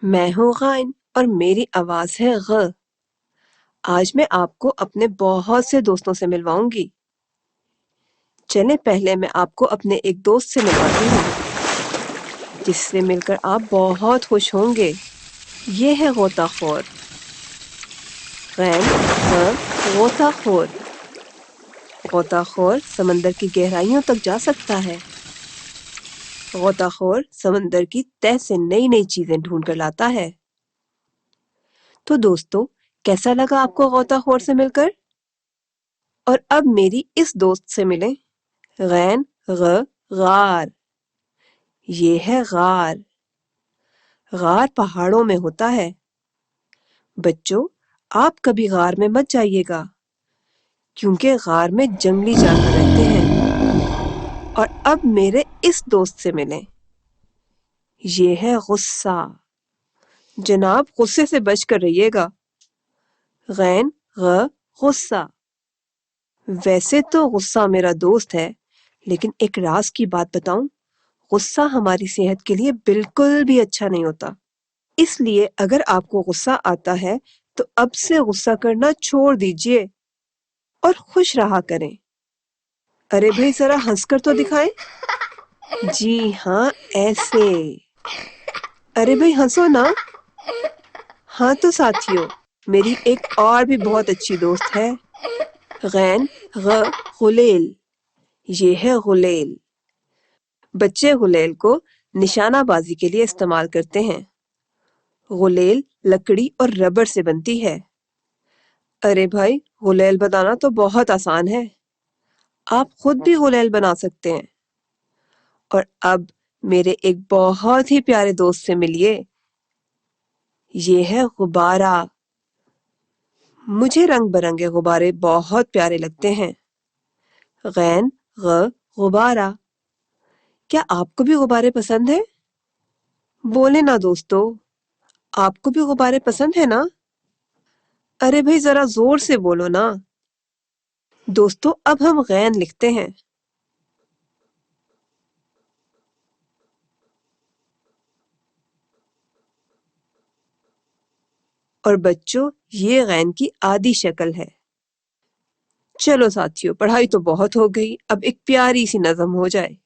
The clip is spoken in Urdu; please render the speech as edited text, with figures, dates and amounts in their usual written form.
میں ہوں غائن اور میری آواز ہے غ۔ آج میں آپ کو اپنے بہت سے دوستوں سے ملواؤں گی۔ چلیں پہلے میں آپ کو اپنے ایک دوست سے ملواتی ہوں جس سے مل کر آپ بہت خوش ہوں گے۔ یہ ہے غوطہ خور۔ غین غ غوطہ خور۔ غوطہ خور سمندر کی گہرائیوں تک جا سکتا ہے۔ غوطہ خور سمندر کی تہہ سے نئی نئی چیزیں ڈھونڈ کر لاتا ہے۔ تو دوستو، کیسا لگا آپ کو غوطہ خور سے مل کر؟ اور اب میری اس دوست سے ملیں۔ غین غ غار۔ یہ ہے غار۔ غار پہاڑوں میں ہوتا ہے۔ بچوں، آپ کبھی غار میں مت جائیے گا کیونکہ غار میں جنگلی جانور رہتے ہیں۔ اور اب میرے اس دوست سے ملیں۔ یہ ہے غصہ۔ جناب، غصے سے بچ کر رہیے گا۔ غین غ غصہ۔ ویسے تو غصہ میرا دوست ہے، لیکن ایک راز کی بات بتاؤں، غصہ ہماری صحت کے لیے بالکل بھی اچھا نہیں ہوتا۔ اس لیے اگر آپ کو غصہ آتا ہے تو اب سے غصہ کرنا چھوڑ دیجئے اور خوش رہا کریں۔ ارے بھائی، ذرا ہنس کر تو دکھائیں۔ جی ہاں، ایسے۔ ارے بھائی ہنسو نا۔ ہاں تو ساتھیو، میری ایک اور بھی بہت اچھی دوست ہے۔ غین غ غلیل۔ یہ ہے غلیل۔ بچے غلیل کو نشانہ بازی کے لیے استعمال کرتے ہیں۔ غلیل لکڑی اور ربڑ سے بنتی ہے۔ ارے بھائی، غلیل بنانا تو بہت آسان ہے۔ آپ خود بھی غلیل بنا سکتے ہیں۔ اور اب میرے ایک بہت ہی پیارے دوست سے ملیے۔ یہ ہے غبارہ۔ مجھے رنگ برنگے غبارے بہت پیارے لگتے ہیں۔ غین غ غبارہ۔ کیا آپ کو بھی غبارے پسند ہیں؟ بولے نا دوستو، آپ کو بھی غبارے پسند ہیں نا؟ ارے بھائی، ذرا زور سے بولو نا۔ دوستو، اب ہم غین لکھتے ہیں۔ اور بچوں، یہ غین کی آدھی شکل ہے۔ چلو ساتھیو، پڑھائی تو بہت ہو گئی، اب ایک پیاری سی نظم ہو جائے۔